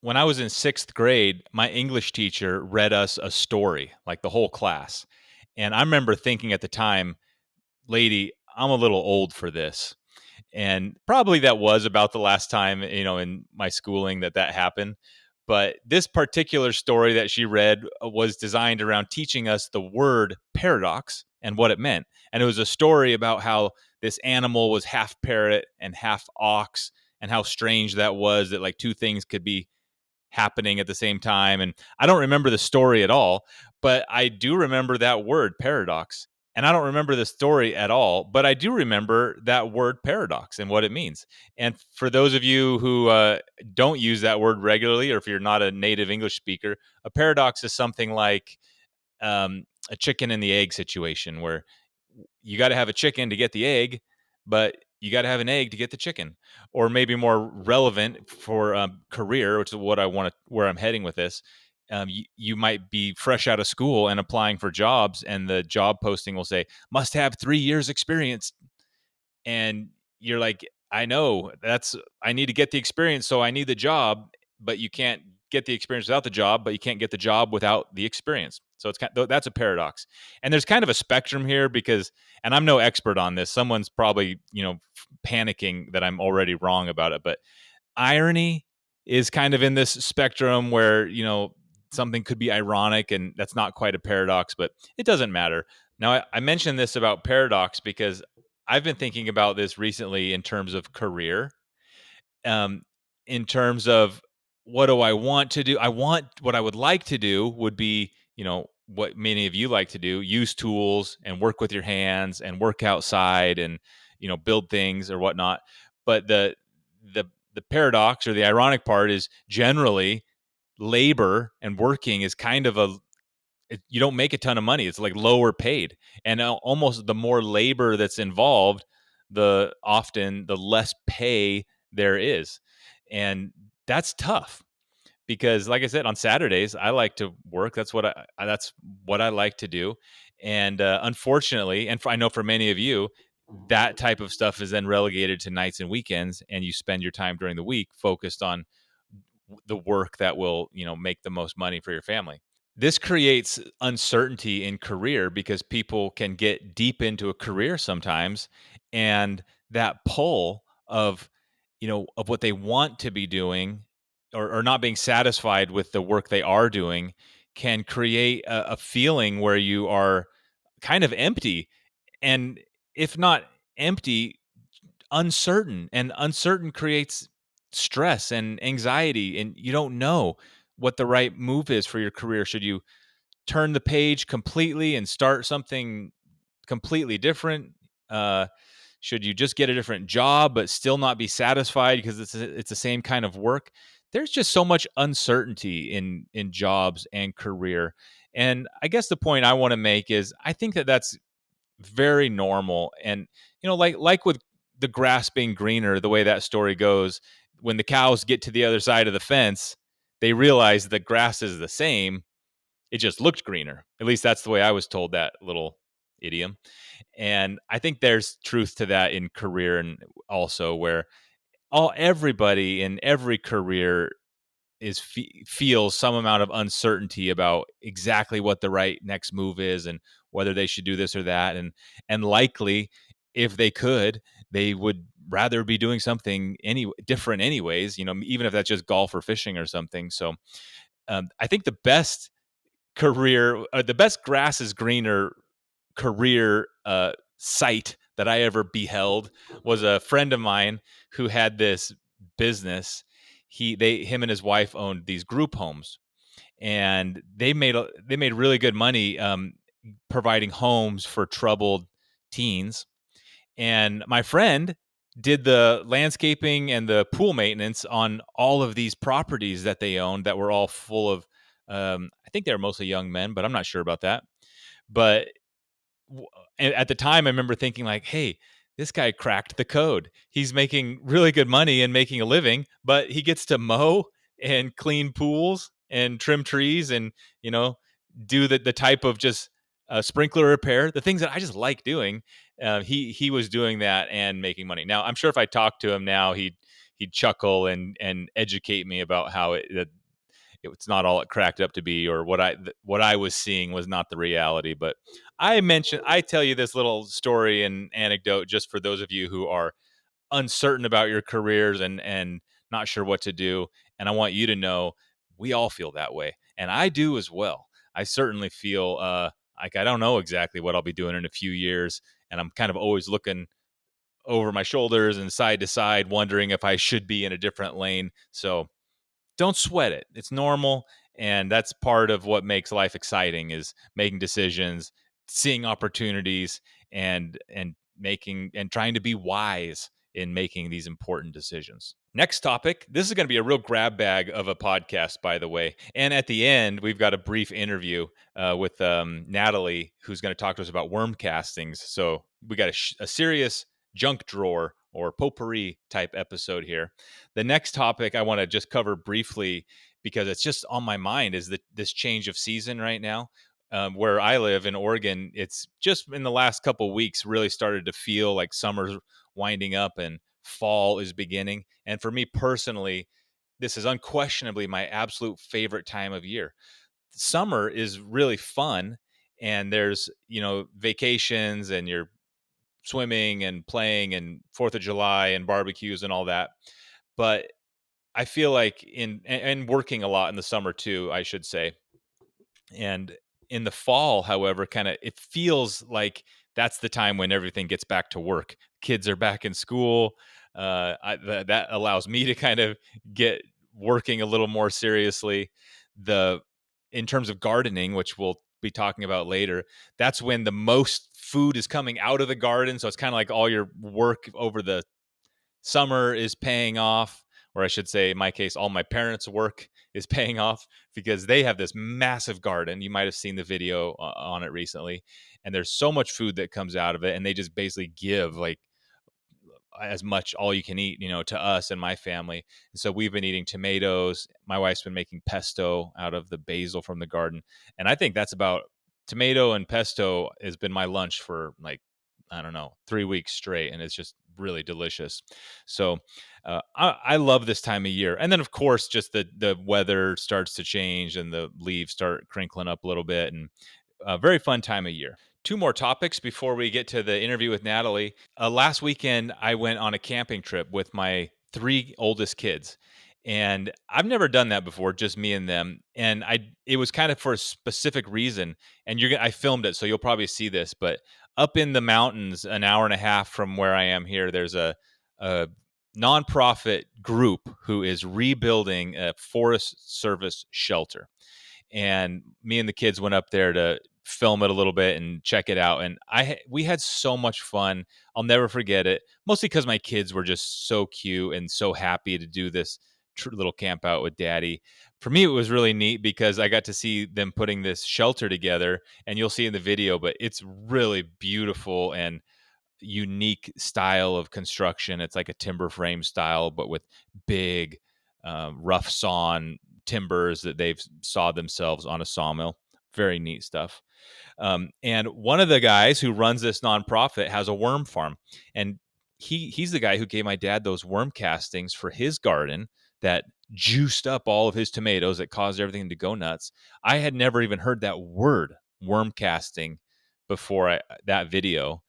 when I was in sixth grade, my English teacher read us a story, like the whole class. And I remember thinking at the time, lady, I'm a little old for this. And probably that was about the last time, in my schooling that happened. But this particular story that she read was designed around teaching us the word paradox and what it meant. And it was a story about how this animal was half parrot and half ox, and how strange that was that like two things could be happening at the same time. And I don't remember the story at all, but I do remember that word paradox. And I don't remember the story at all, but I do remember that word paradox and what it means. And for those of you who don't use that word regularly, or if you're not a native English speaker, a paradox is something like a chicken and the egg situation, where you got to have a chicken to get the egg, but you got to have an egg to get the chicken. Or maybe more relevant for career, which is what I want to, where I'm heading with this. You might be fresh out of school and applying for jobs, and the job posting will say must have 3 years experience, and you're like, I know I need to get the experience, so I need the job, but you can't get the experience without the job, but you can't get the job without the experience. So that's a paradox. And there's kind of a spectrum here because, and I'm no expert on this, someone's probably, panicking that I'm already wrong about it, but irony is kind of in this spectrum where, something could be ironic, and that's not quite a paradox, but it doesn't matter. Now, I mentioned this about paradox because I've been thinking about this recently in terms of career, um, in terms of what do I want to do? What I would like to do would be, what many of you like to do: use tools and work with your hands and work outside and, build things or whatnot. But the paradox or the ironic part is generally labor and working is kind of you don't make a ton of money. It's like lower paid, and almost the more labor that's involved, the often the less pay there is. And that's tough because, like I said, on Saturdays I like to work. That's what I like to do. And unfortunately, and I know for many of you, that type of stuff is then relegated to nights and weekends, and you spend your time during the week focused on the work that will, make the most money for your family. This creates uncertainty in career because people can get deep into a career sometimes, and that pull of, of what they want to be doing, or not being satisfied with the work they are doing, can create a feeling where you are kind of empty. And if not empty, uncertain, and uncertain creates stress and anxiety, and you don't know what the right move is for your career. Should you turn the page completely and start something completely different? Should you just get a different job but still not be satisfied because it's the same kind of work? There's just so much uncertainty in jobs and career. And I guess the point I want to make is I think that's very normal. And, like with the grass being greener, the way that story goes, when the cows get to the other side of the fence, they realize the grass is the same. It just looked greener. At least that's the way I was told that little idiom. And I think there's truth to that in career, and also where everybody in every career feels some amount of uncertainty about exactly what the right next move is and whether they should do this or that. And likely, if they could, they would rather be doing something different anyways, even if that's just golf or fishing or something. So I think the best grass is greener career site that I ever beheld was a friend of mine who had this business. Him and his wife owned these group homes, and they made really good money providing homes for troubled teens. And my friend did the landscaping and the pool maintenance on all of these properties that they owned that were all full of, I think they were mostly young men, but I'm not sure about that. But at the time, I remember thinking like, hey, this guy cracked the code. He's making really good money and making a living, but he gets to mow and clean pools and trim trees and, do the type of just sprinkler repair, the things that I just like doing. He was doing that and making money. Now, I'm sure if I talked to him now, he'd chuckle and educate me about how it's not all it cracked up to be, or what I was seeing was not the reality. But I tell you this little story and anecdote just for those of you who are uncertain about your careers and not sure what to do. And I want you to know we all feel that way. And I do as well. I certainly feel like I don't know exactly what I'll be doing in a few years. And I'm kind of always looking over my shoulders and side to side, wondering if I should be in a different lane. So don't sweat it. It's normal. And that's part of what makes life exciting is making decisions, seeing opportunities, and making and trying to be wise in making these important decisions. Next topic. This is going to be a real grab bag of a podcast, by the way. And at the end, we've got a brief interview with Natalie, who's going to talk to us about worm castings. So we got a serious junk drawer or potpourri type episode here. The next topic I want to just cover briefly because it's just on my mind is this change of season right now. Where I live in Oregon, it's just in the last couple of weeks really started to feel like summer's winding up and fall is beginning. And for me personally, this is unquestionably my absolute favorite time of year. Summer is really fun, and there's, vacations and you're swimming and playing and 4th of July and barbecues and all that. But I feel like and working a lot in the summer too, I should say. And in the fall, however, it feels like that's the time when everything gets back to work. Kids are back in school. That allows me to kind of get working a little more seriously. In terms of gardening, which we'll be talking about later, that's when the most food is coming out of the garden. So it's kind of like all your work over the summer is paying off, or I should say, in my case, all my parents' work is paying off because they have this massive garden. You might have seen the video on it recently, and there's so much food that comes out of it, and they just basically give like as much all you can eat, to us and my family. And so we've been eating tomatoes. My wife's been making pesto out of the basil from the garden. And I think that's about tomato and pesto has been my lunch for like, I don't know, 3 weeks straight. And it's just really delicious. So I love this time of year. And then of course, just the weather starts to change and the leaves start crinkling up a little bit, and a very fun time of year. Two more topics before we get to the interview with Natalie. Last weekend, I went on a camping trip with my 3 oldest kids. And I've never done that before, just me and them. And it was kind of for a specific reason. And I filmed it, so you'll probably see this. But up in the mountains, an hour and a half from where I am here, there's a nonprofit group who is rebuilding a Forest Service shelter. And me and the kids went up there to film it a little bit and check it out. And we had so much fun. I'll never forget it. Mostly because my kids were just so cute and so happy to do this little camp out with Daddy. For me, it was really neat because I got to see them putting this shelter together, and you'll see in the video. But it's really beautiful and unique style of construction. It's like a timber frame style, but with big, rough sawn timbers that they've sawed themselves on a sawmill. Very neat stuff. And one of the guys who runs this nonprofit has a worm farm, and he's the guy who gave my dad those worm castings for his garden that juiced up all of his tomatoes that caused everything to go nuts. I had never even heard that word, worm casting, before that video.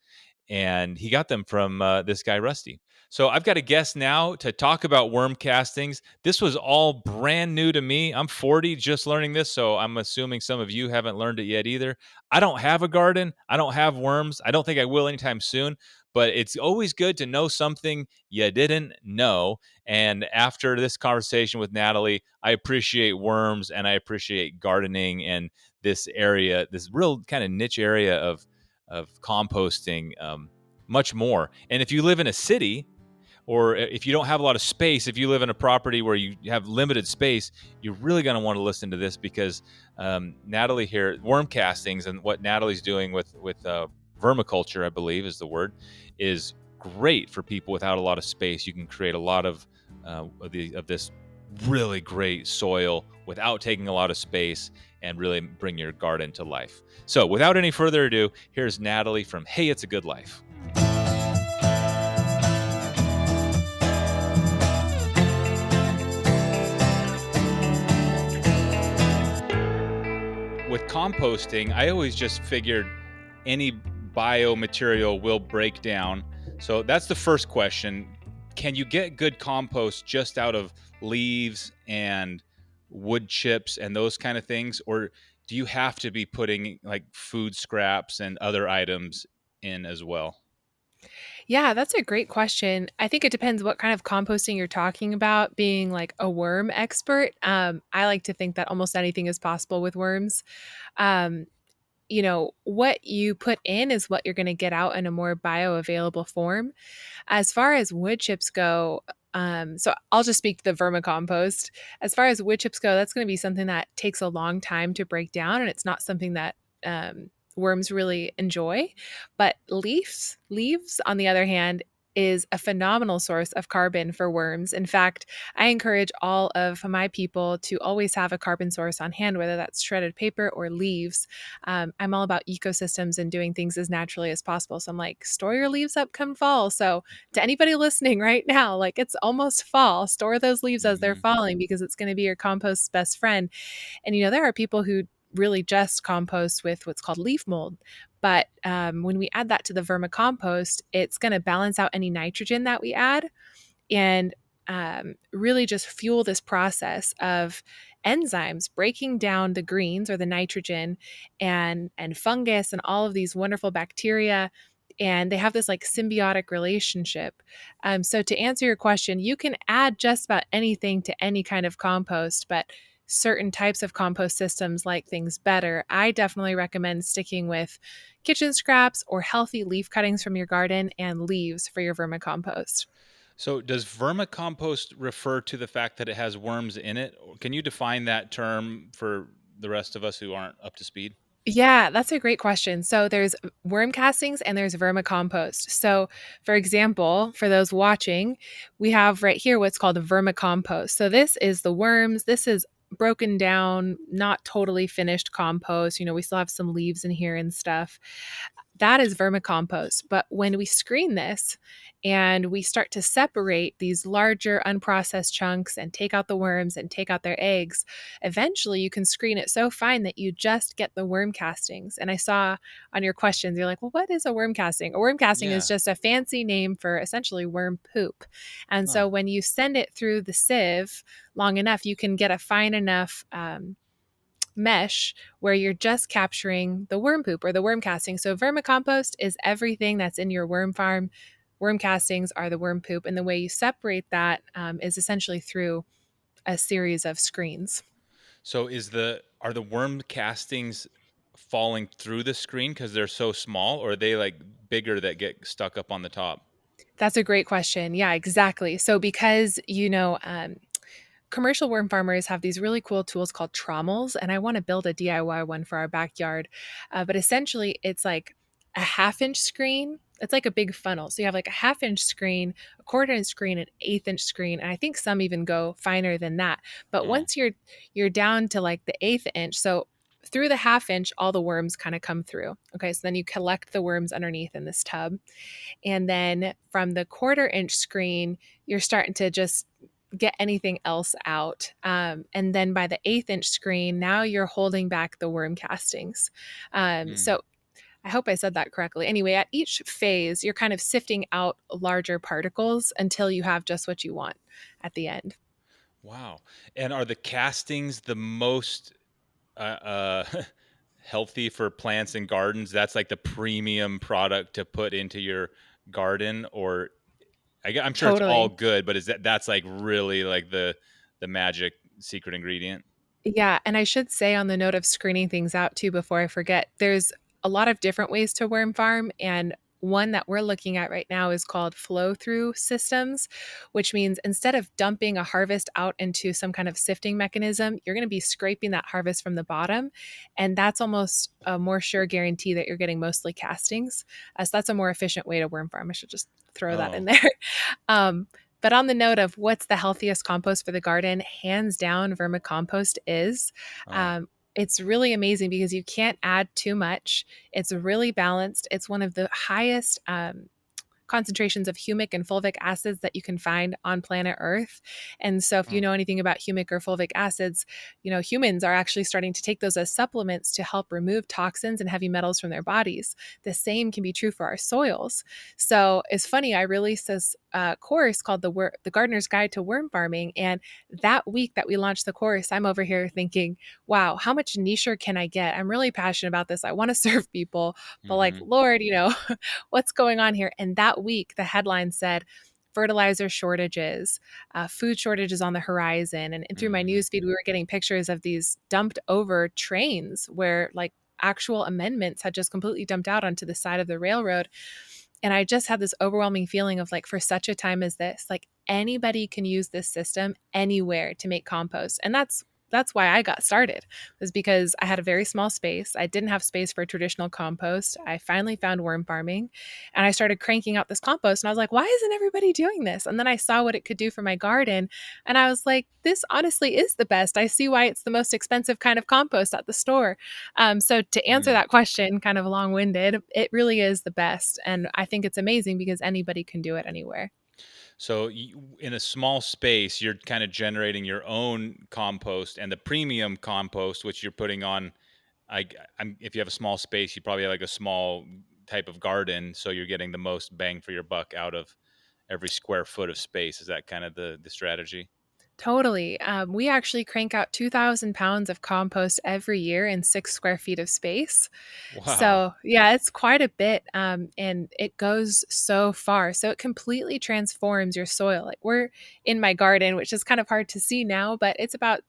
And he got them from this guy, Rusty. So I've got a guest now to talk about worm castings. This was all brand new to me. I'm 40, just learning this, so I'm assuming some of you haven't learned it yet either. I don't have a garden. I don't have worms. I don't think I will anytime soon, but it's always good to know something you didn't know. And after this conversation with Natalie, I appreciate worms and I appreciate gardening and this area, this real kind of niche area of composting, much more. And if you live in a city, or if you don't have a lot of space, if you live in a property where you have limited space, you're really going to want to listen to this because Natalie here, worm castings, and what Natalie's doing with vermiculture, I believe is the word, is great for people without a lot of space. You can create a lot of this really great soil without taking a lot of space and really bring your garden to life. So without any further ado, here's Natalie from Hey, It's a Good Life. with composting, I always just figured any biomaterial will break down. So that's the first question. Can you get good compost just out of leaves and wood chips and those kind of things? Or do you have to be putting like food scraps and other items in as well? Yeah, that's a great question. I think it depends what kind of composting you're talking about. Being like a worm expert, I like to think that almost anything is possible with worms. Um, what you put in is what you're going to get out in a more bioavailable form. As far as wood chips go, so I'll just speak to the vermicompost. As far as wood chips go, that's going to be something that takes a long time to break down, and it's not something that worms really enjoy. But leaves, on the other hand, is a phenomenal source of carbon for worms. In fact, I encourage all of my people to always have a carbon source on hand, whether that's shredded paper or leaves. I'm all about ecosystems and doing things as naturally as possible. So I'm like, store your leaves up come fall. So to anybody listening right now, like it's almost fall, store those leaves as they're Hmm. falling because it's going to be your compost's best friend. And there are people who really just compost with what's called leaf mold. But when we add that to the vermicompost, it's going to balance out any nitrogen that we add and really just fuel this process of enzymes breaking down the greens or the nitrogen and fungus and all of these wonderful bacteria, and they have this like symbiotic relationship. So to answer your question, you can add just about anything to any kind of compost, but certain types of compost systems like things better. I definitely recommend sticking with kitchen scraps or healthy leaf cuttings from your garden and leaves for your vermicompost. So, does vermicompost refer to the fact that it has worms in it? Can you define that term for the rest of us who aren't up to speed? Yeah, that's a great question. So there's worm castings and there's vermicompost. So, for example, for those watching, we have right here what's called a vermicompost. So this is the worms. This is broken down, not totally finished compost. We still have some leaves in here and stuff. That is vermicompost. But when we screen this and we start to separate these larger unprocessed chunks and take out the worms and take out their eggs, eventually you can screen it so fine that you just get the worm castings. And I saw on your questions, you're like, well, what is a worm casting? A worm casting is Yeah. just a fancy name for essentially worm poop. And Huh. so when you send it through the sieve long enough, you can get a fine enough mesh where you're just capturing the worm poop or the worm casting. So vermicompost is everything that's in your worm farm. Worm castings are the worm poop, and the way you separate that is essentially through a series of screens. So, are the worm castings falling through the screen because they're so small, or are they like bigger that get stuck up on the top? That's a great question. Yeah, exactly. So because commercial worm farmers have these really cool tools called trommels, and I want to build a DIY one for our backyard. But essentially, it's like a half-inch screen. It's like a big funnel. So you have like a half-inch screen, a quarter-inch screen, an eighth-inch screen, and I think some even go finer than that. But Oh. once you're down to like the eighth inch, so through the half inch, all the worms kind of come through. Okay, so then you collect the worms underneath in this tub. And then from the quarter-inch screen, you're starting to just get anything else out. And then by the eighth-inch screen, now you're holding back the worm castings. Hmm. So I hope I said that correctly. Anyway, at each phase, you're kind of sifting out larger particles until you have just what you want at the end. Wow. And are the castings the most healthy for plants and gardens? That's like the premium product to put into your garden, or I'm sure it's all Totally. good, but that's like really like the magic secret ingredient? Yeah, and I should say on the note of screening things out too before I forget, there's a lot of different ways to worm farm, and one that we're looking at right now is called flow through systems, which means instead of dumping a harvest out into some kind of sifting mechanism, you're going to be scraping that harvest from the bottom. And that's almost a more sure guarantee that you're getting mostly castings. So that's a more efficient way to worm farm. I should just throw that in Oh, there. But on the note of what's the healthiest compost for the garden, hands down, vermicompost is. oh. Um, it's really amazing because you can't add too much. It's really balanced. It's one of the highest concentrations of humic and fulvic acids that you can find on planet Earth. And so if you know anything about humic or fulvic acids, humans are actually starting to take those as supplements to help remove toxins and heavy metals from their bodies. The same can be true for our soils. So it's funny, I released this course called the Gardener's Guide to Worm Farming. And that week that we launched the course, I'm over here thinking, wow, how much nicher can I get? I'm really passionate about this. I want to serve people, but like, Mm-hmm. Lord, what's going on here? And that week, the headline said, fertilizer shortages, food shortages on the horizon. And through my Mm-hmm. newsfeed, we were getting pictures of these dumped over trains where like actual amendments had just completely dumped out onto the side of the railroad. And I just had this overwhelming feeling of like, for such a time as this, like anybody can use this system anywhere to make compost. And that's why I got started, was because I had a very small space. I didn't have space for traditional compost. I finally found worm farming and I started cranking out this compost. And I was like, why isn't everybody doing this? And then I saw what it could do for my garden. And I was like, this honestly is the best. I see why it's the most expensive kind of compost at the store. So to answer Mm. that question, kind of long winded, it really is the best. And I think it's amazing because anybody can do it anywhere. So in a small space, you're kind of generating your own compost, and the premium compost, which you're putting on. If you have a small space, you probably have like a small type of garden, so you're getting the most bang for your buck out of every square foot of space. Is that kind of the strategy? Totally. We actually crank out 2,000 pounds of compost every year in 6 square feet of space. Wow. So, yeah, it's quite a bit. And it goes so far. So, it completely transforms your soil. Like, we're in my garden, which is kind of hard to see now, but it's about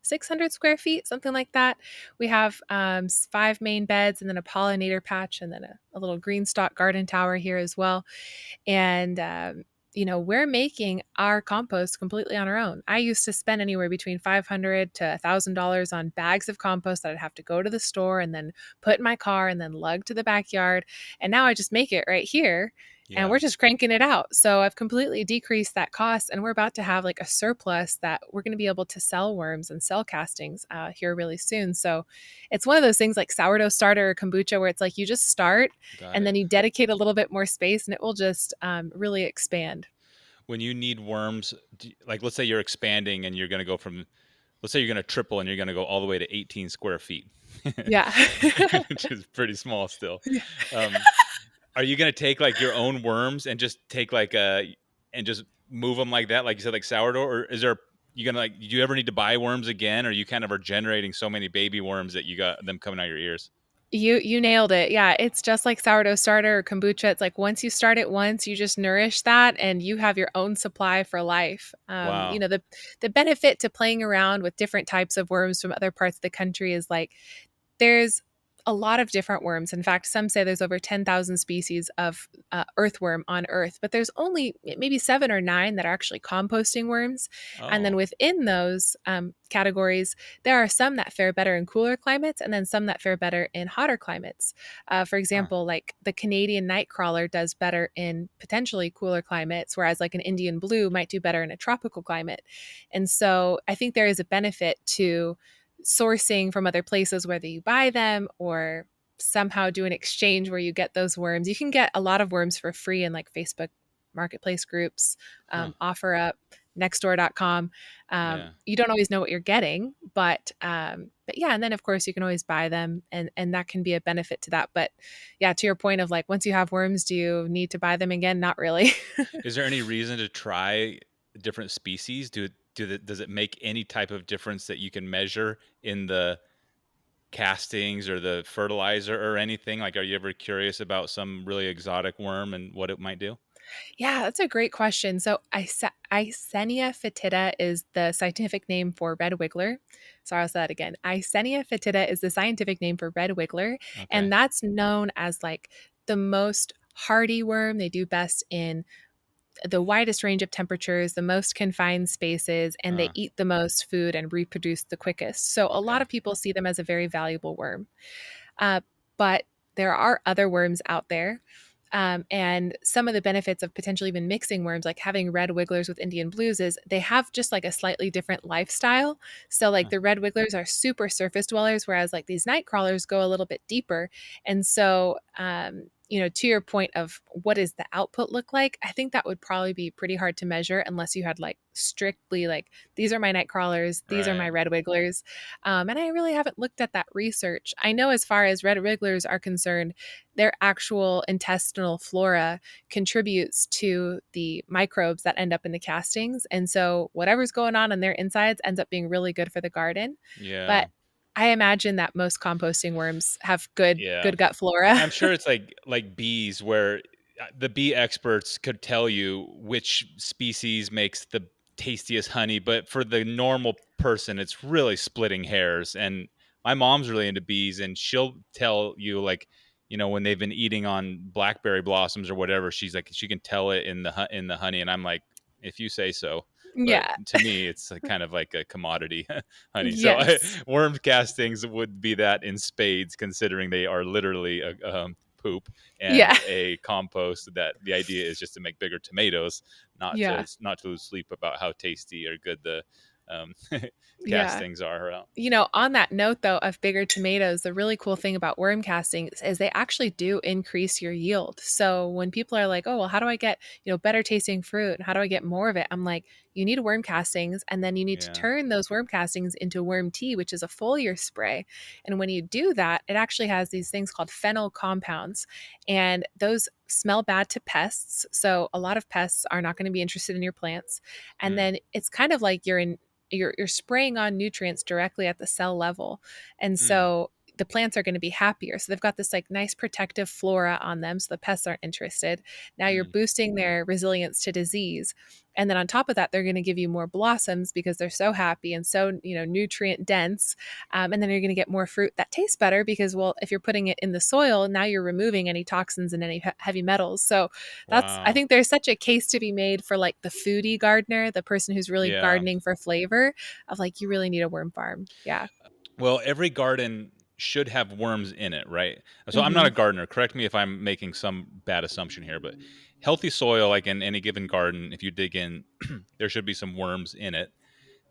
600 square feet, something like that. We have 5 main beds and then a pollinator patch and then a little green stalk garden tower here as well. And we're making our compost completely on our own. I used to spend anywhere between $500 to $1,000 on bags of compost that I'd have to go to the store and then put in my car and then lug to the backyard. And now I just make it right here and Yeah. we're just cranking it out. So I've completely decreased that cost, and we're about to have like a surplus that we're going to be able to sell worms and sell castings here really soon. So it's one of those things like sourdough starter or kombucha where it's like you just start Got and it. then you dedicate a little bit more space and it will just really expand. When you need worms, like let's say you're expanding and you're going to go from, let's say you're going to triple and you're going to go all the way to 18 square feet, Yeah. which is pretty small still. Yeah. Um, Are you gonna take like your own worms and just take like and just move them like that, like you said, like sourdough, or is there you gonna like? Do you ever need to buy worms again, or you kind of are generating so many baby worms that you got them coming out your ears? You nailed it. Yeah, it's just like sourdough starter or kombucha. It's like once you start it once, you just nourish that and you have your own supply for life. Wow. The benefit to playing around with different types of worms from other parts of the country is like there's a lot of different worms. In fact, some say there's over 10,000 species of earthworm on Earth, but there's only maybe 7 or 9 that are actually composting worms. And then Oh. within those categories, there are some that fare better in cooler climates and then some that fare better in hotter climates. For Huh. example, like the Canadian nightcrawler does better in potentially cooler climates, whereas like an Indian blue might do better in a tropical climate. And so I think there is a benefit to sourcing from other places, whether you buy them or somehow do an exchange where you get those worms. You can get a lot of worms for free in like Facebook marketplace groups, Huh. OfferUp, nextdoor.com. Yeah. You don't always know what you're getting, but yeah, and then of course you can always buy them, and that can be a benefit to that. But yeah, to your point of like once you have worms, do you need to buy them again? Not really. Is there any reason to try different species? Does it make any type of difference that you can measure in the castings or the fertilizer or anything? Like, are you ever curious about some really exotic worm and what it might do? Yeah, that's a great question. So, Eisenia fetida is the scientific name for red wiggler. Sorry, I'll say that again. Eisenia fetida is the scientific name for red wiggler, and Okay. that's known as like the most hardy worm. They do best in the widest range of temperatures, the most confined spaces, and they Huh. eat the most food and reproduce the quickest. So, a lot Okay. of people see them as a very valuable worm. Uh, but there are other worms out there. And some of the benefits of potentially even mixing worms, like having red wigglers with Indian blues, is they have just like a slightly different lifestyle. So, like Huh. the red wigglers are super surface dwellers, whereas like these night crawlers go a little bit deeper. And so, to your point of what does the output look like, I think that would probably be pretty hard to measure unless you had like strictly like, these are my night crawlers, these are my Right. red wigglers. And I really haven't looked at that research. I know as far as red wigglers are concerned, their actual intestinal flora contributes to the microbes that end up in the castings. And so whatever's going on their insides ends up being really good for the garden. Yeah. But I imagine that most composting worms have good Yeah. good gut flora. I'm sure it's like bees where the bee experts could tell you which species makes the tastiest honey, but for the normal person, it's really splitting hairs. And my mom's really into bees, and she'll tell you like, when they've been eating on blackberry blossoms or whatever, she's like she can tell it in the honey, and I'm like, if you say so. But Yeah. to me, it's like kind of like a commodity honey. So Yes. worm castings would be that in spades, considering they are literally a poop and Yeah. a compost. That the idea is just to make bigger tomatoes, Yeah. not to lose sleep about how tasty or good the um, Yeah. castings are. On that note, though, of bigger tomatoes, the really cool thing about worm castings is they actually do increase your yield. So when people are like, oh, well, how do I get, better tasting fruit? How do I get more of it? I'm like, you need worm castings, and then you need to Yeah. turn those worm castings into worm tea, which is a foliar spray. And when you do that, it actually has these things called phenol compounds, and those smell bad to pests. So a lot of pests are not going to be interested in your plants. And Mm, then it's kind of like you're spraying on nutrients directly at the cell level. And mm, so the plants are going to be happier. So they've got this like nice protective flora on them so the pests aren't interested. Now you're mm, boosting their resilience to disease. And then on top of that, they're going to give you more blossoms because they're so happy and so, nutrient dense. And then you're going to get more fruit that tastes better because, well, if you're putting it in the soil, now you're removing any toxins and any heavy metals. So I wow. think there's such a case to be made for like the foodie gardener, the person who's really Yeah. gardening for flavor, of like, you really need a worm farm. Yeah. Well, every garden should have worms in it, right? So I'm not a Hmm. gardener. Correct me if I'm making some bad assumption here, but healthy soil, like in any given garden, if you dig in, there should be some worms in it.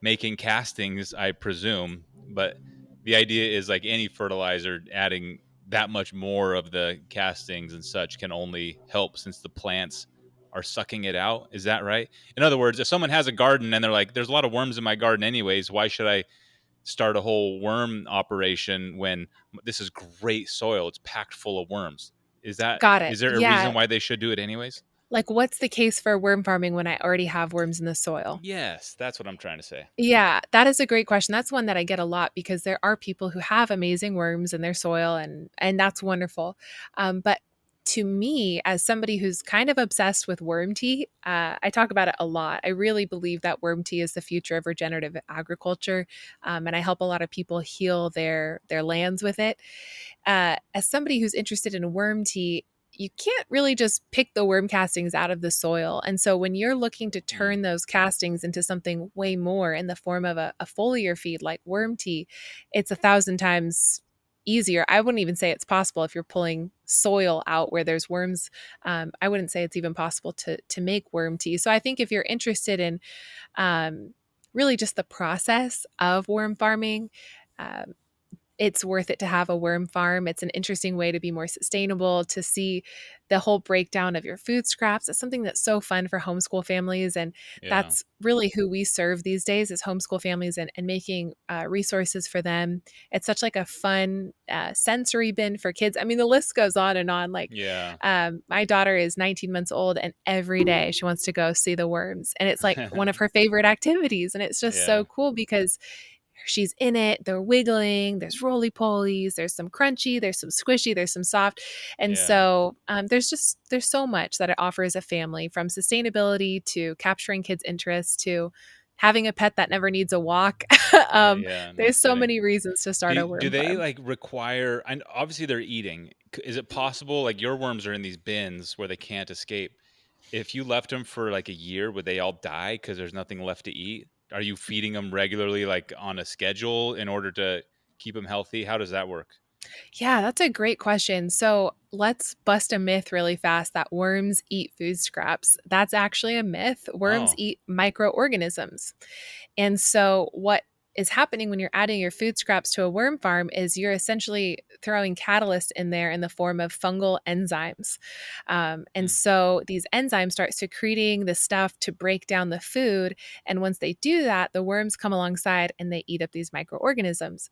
Making castings, I presume, but the idea is like any fertilizer, adding that much more of the castings and such can only help since the plants are sucking it out. Is that right? In other words, if someone has a garden and they're like, there's a lot of worms in my garden anyways, why should I start a whole worm operation when this is great soil? It's packed full of worms. Got it. Is there a reason Yeah. why they should do it anyways? Like, what's the case for worm farming when I already have worms in the soil? Yes, that's what I'm trying to say. Yeah, that is a great question. That's one that I get a lot because there are people who have amazing worms in their soil, and that's wonderful. But to me, as somebody who's kind of obsessed with worm tea, I talk about it a lot. I really believe that worm tea is the future of regenerative agriculture, and I help a lot of people heal their lands with it. As somebody who's interested in worm tea, you can't really just pick the worm castings out of the soil. And so when you're looking to Mm, turn those castings into something way more in the form of a foliar feed like worm tea, it's 1,000 times easier. I wouldn't even say it's possible if you're pulling soil out where there's worms. I wouldn't say it's even possible to make worm tea. So I think if you're interested in um, really just the process of worm farming, um, it's worth it to have a worm farm. It's an interesting way to be more sustainable, to see the whole breakdown of your food scraps. It's something that's so fun for homeschool families. And yeah. that's really who we serve these days is homeschool families, and making resources for them. It's such like a fun sensory bin for kids. I mean, the list goes on and on. Like Yeah. my daughter is 19 months old, and every day she wants to go see the worms. And it's like one of her favorite activities. And it's just Yeah. so cool because she's in it, they're wiggling, there's roly polies, there's some crunchy, there's some squishy, there's some soft. And Yeah. so there's so much that it offers a family, from sustainability to capturing kids' interest to having a pet that never needs a walk. Yeah, no There's so kidding. many reasons to start a Do worm they farm. like require, and obviously they're eating. Is it possible like your worms are in these bins where they can't escape? If you left them for like a year, would they all die because there's nothing left to eat? Are you feeding them regularly, like on a schedule in order to keep them healthy? How does that work? Yeah, that's a great question. So let's bust a myth really fast that worms eat food scraps. That's actually a myth. Worms Oh, eat microorganisms. And so what is happening when you're adding your food scraps to a worm farm is you're essentially throwing catalyst in there in the form of fungal enzymes. And Hmm. so these enzymes start secreting the stuff to break down the food. And once they do that, the worms come alongside and they eat up these microorganisms.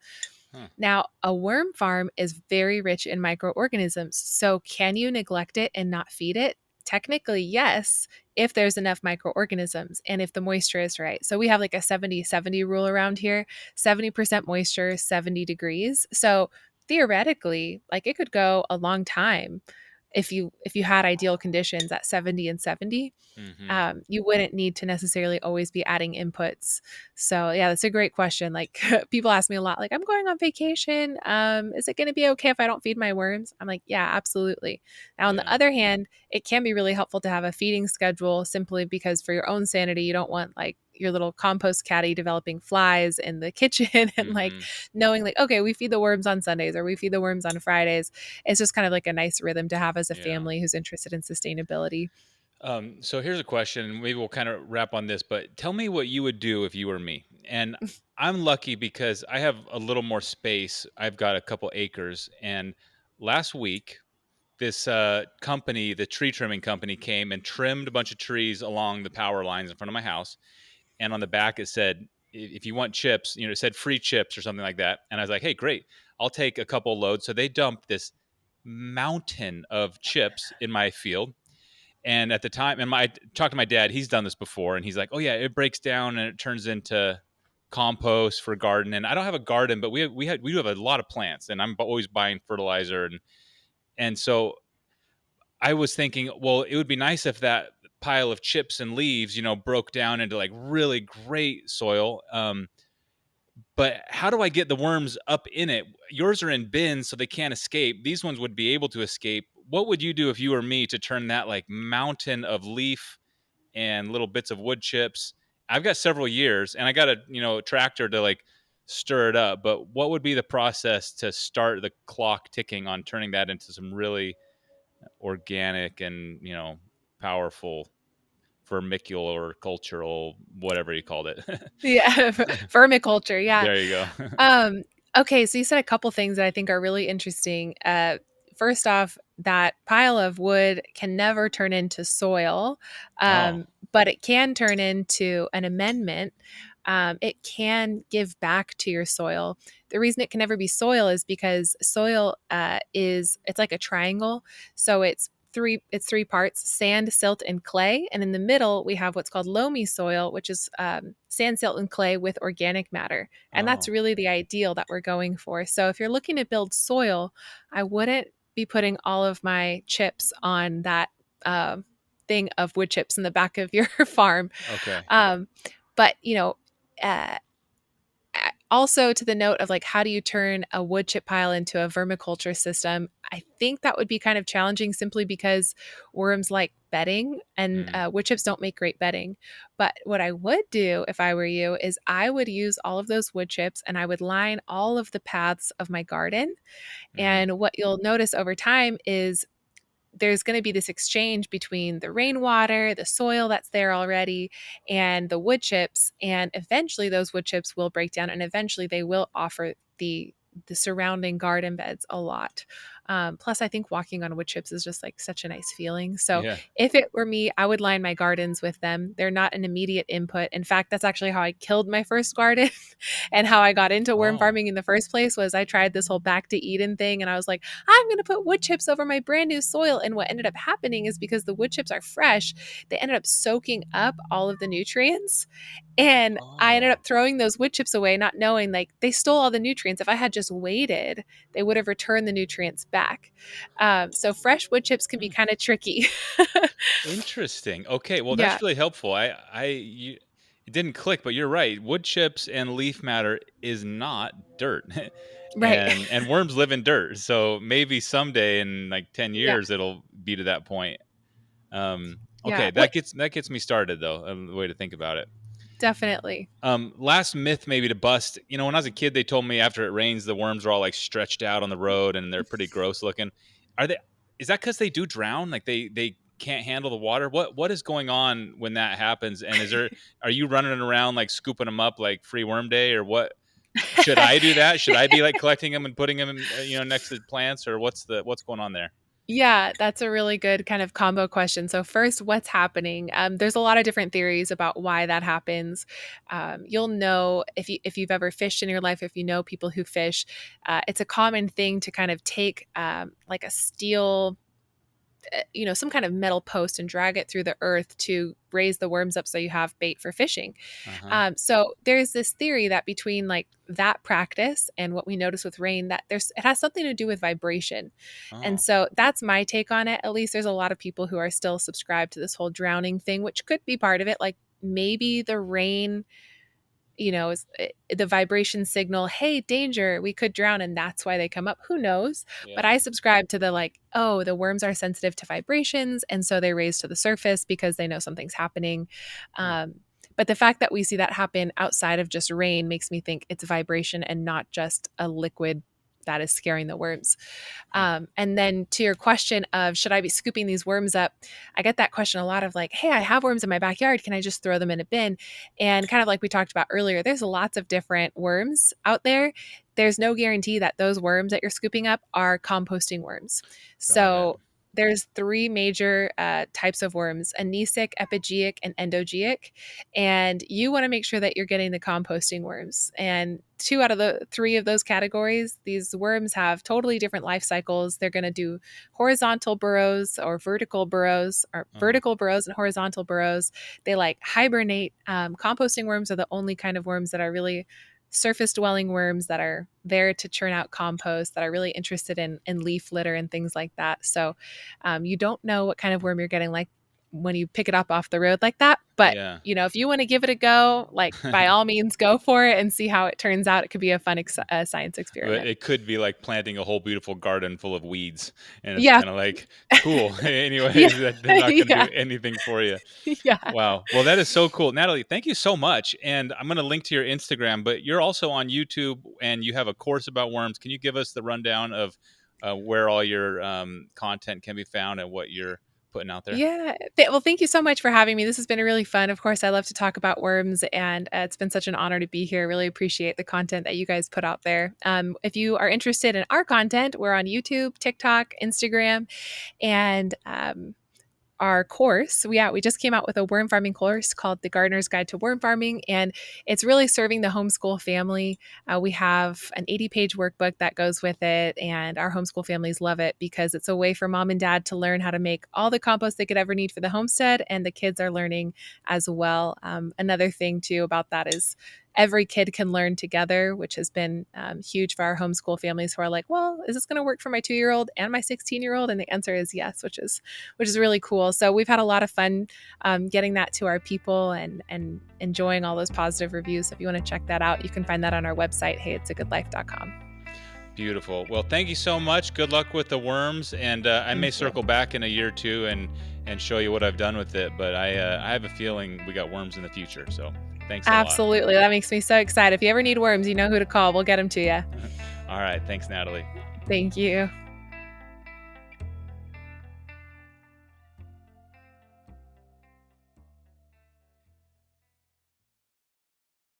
Huh. Now, a worm farm is very rich in microorganisms. So, can you neglect it and not feed it? Technically, yes, if there's enough microorganisms and if the moisture is right. So, we have like a 70-70 rule around here, 70% moisture, 70 degrees. So, theoretically, like it could go a long time if you had ideal conditions at 70 and 70. Mm-hmm. You wouldn't need to necessarily always be adding inputs. So yeah, that's a great question. Like people ask me a lot, like, I'm going on vacation. Is it going to be okay if I don't feed my worms? I'm like, yeah, absolutely. Now, on the Yeah. other hand, it can be really helpful to have a feeding schedule simply because for your own sanity, you don't want like your little compost caddy developing flies in the kitchen and like Mm-hmm. knowing like, okay, we feed the worms on Sundays or we feed the worms on Fridays. It's just kind of like a nice rhythm to have as a Yeah. family who's interested in sustainability. So here's a question, and maybe we'll kind of wrap on this, but tell me what you would do if you were me. And I'm lucky because I have a little more space. I've got a couple acres. And last week, this company, the tree trimming company, came and trimmed a bunch of trees along the power lines in front of my house. And on the back, it said, if you want chips, it said free chips or something like that. And I was like, hey, great. I'll take a couple loads. So they dumped this mountain of chips in my field. And at the time, and I talked to my dad, he's done this before, and he's like, "Oh yeah, it breaks down and it turns into compost for garden." And I don't have a garden, but we do have a lot of plants, and I'm always buying fertilizer, and so I was thinking, well, it would be nice if that pile of chips and leaves, broke down into like really great soil. But how do I get the worms up in it? Yours are in bins, so they can't escape. These ones would be able to escape. What would you do if you were me to turn that like mountain of leaf and little bits of wood chips? I've got several years and I got a tractor to like stir it up, but what would be the process to start the clock ticking on turning that into some really organic and powerful vermiculture or cultural, whatever you called it? Yeah, vermiculture, yeah. There you go. Um, okay, so you said a couple things that I think are really interesting. First off, that pile of wood can never turn into soil, Oh. but it can turn into an amendment. It can give back to your soil. The reason it can never be soil is because soil it's like a triangle, so it's three parts: sand, silt, and clay. And in the middle, we have what's called loamy soil, which is sand, silt, and clay with organic matter. And that's Oh. really the ideal that we're going for. So if you're looking to build soil, I wouldn't be putting all of my chips on that uh, thing of wood chips in the back of your farm. Okay. Um, but, uh, also to the note of like how do you turn a wood chip pile into a vermiculture system, I think that would be kind of challenging simply because worms like bedding and Mm, wood chips don't make great bedding. But what I would do if I were you is I would use all of those wood chips and I would line all of the paths of my garden. mm, And what you'll notice over time is there's going to be this exchange between the rainwater, the soil that's there already, and the wood chips. And eventually, those wood chips will break down, and eventually, they will offer the surrounding garden beds a lot. Plus, I think walking on wood chips is just like such a nice feeling. So, yeah. if it were me, I would line my gardens with them. They're not an immediate input. In fact, that's actually how I killed my first garden and how I got into worm Oh. farming in the first place was I tried this whole back to Eden thing and I was like, I'm going to put wood chips over my brand new soil. And what ended up happening is because the wood chips are fresh, they ended up soaking up all of the nutrients. And I ended Oh. up throwing those wood chips away, not knowing like they stole all the nutrients. If I had just waited, they would have returned the nutrients back. So fresh wood chips can be Hmm. kind of tricky. Interesting. Okay, well, Yeah, that's really helpful. It didn't click, but you're right. Wood chips and leaf matter is not dirt, right. and worms live in dirt. So maybe someday in like 10 Yeah, years it'll be to that point. yeah. Okay, What that gets me started though. The way to think about it. definitely. Last myth maybe to bust. When I was a kid, they told me after it rains, the worms are all like stretched out on the road and they're pretty gross looking. Are they? Is that because they do drown? Like they can't handle the water? What is going on when that happens? And are you running around like scooping them up like free worm day, or what? Should I do that? Should I be like collecting them and putting them next to plants, or what's going on there? Yeah, that's a really good kind of combo question. So first, what's happening? There's a lot of different theories about why that happens. You'll know if you've ever fished in your life, if you know people who fish, it's a common thing to kind of take like a steel, some kind of metal post and drag it through the earth to raise the worms up so you have bait for fishing. Uh-huh. So there's this theory that between like that practice and what we notice with rain, that it has something to do with vibration. And Oh, so that's my take on it. At least there's a lot of people who are still subscribed to this whole drowning thing, which could be part of it. Like maybe the rain, is the vibration signal, hey, danger, we could drown, and that's why they come up. Who knows? But yeah. I subscribe to the like, oh, the worms are sensitive to vibrations, and so they raise to the surface because they know something's happening. Hmm. But the fact that we see that happen outside of just rain makes me think it's vibration and not just a liquid that is scaring the worms. Huh. And then to your question of should I be scooping these worms up? I get that question a lot of like, hey, I have worms in my backyard. Can I just throw them in a bin? And kind of like we talked about earlier, there's lots of different worms out there. There's no guarantee that those worms that you're scooping up are composting worms. Got it. So there's three major types of worms: anesic, epigeic, and endogeic. And you want to make sure that you're getting the composting worms. And two out of the three of those categories, these worms have totally different life cycles. They're going to do horizontal burrows or vertical burrows, or Uh-huh. vertical burrows and horizontal burrows. They like hibernate. Composting worms are the only kind of worms that are really surface dwelling worms that are there to churn out compost, that are really interested in leaf litter and things like that. So you don't know what kind of worm you're getting like when you pick it up off the road like that. But Yeah. if you want to give it a go, like by all means, go for it and see how it turns out. It could be a fun science But experiment. it could be like planting a whole beautiful garden full of weeds, and it's Yeah. kind of like cool. Yeah. Anyways, that they're not going to Yeah. do anything for you. Yeah. Wow. Well, that is so cool. Natalie, thank you so much. And I'm going to link to your Instagram, but you're also on YouTube and you have a course about worms. Can you give us the rundown of where all your content can be found and what you're putting out there? Yeah. Well, thank you so much for having me. This has been really fun. Of course, I love to talk about worms, and it's been such an honor to be here. Really appreciate the content that you guys put out there. If you are interested in our content, we're on YouTube, TikTok, Instagram, and our course. We just came out with a worm farming course called The Gardener's Guide to Worm Farming, and it's really serving the homeschool family. We have an 80-page workbook that goes with it, and our homeschool families love it because it's a way for mom and dad to learn how to make all the compost they could ever need for the homestead, and the kids are learning as well. Another thing too about that is every kid can learn together, which has been huge for our homeschool families who are like, well, is this going to work for my 2-year-old and my 16-year-old? And the answer is yes, which is really cool. So we've had a lot of fun getting that to our people and enjoying all those positive reviews. So if you want to check that out, you can find that on our website, heyitsagoodlife.com. Beautiful. Well, thank you so much. Good luck with the worms, and I may Thank you. circle back in a year or two and show you what I've done with it. But I have a feeling we got worms in the future. So thanks a lot. Absolutely. That makes me so excited. If you ever need worms, you know who to call. We'll get them to you. All right. Thanks, Natalie. Thank you.